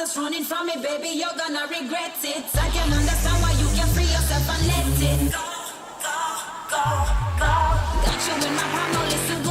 others running from me, baby, you're gonna regret it. I can understand why you can free yourself and let it go, go, go, go. Got you in my palm, no listen.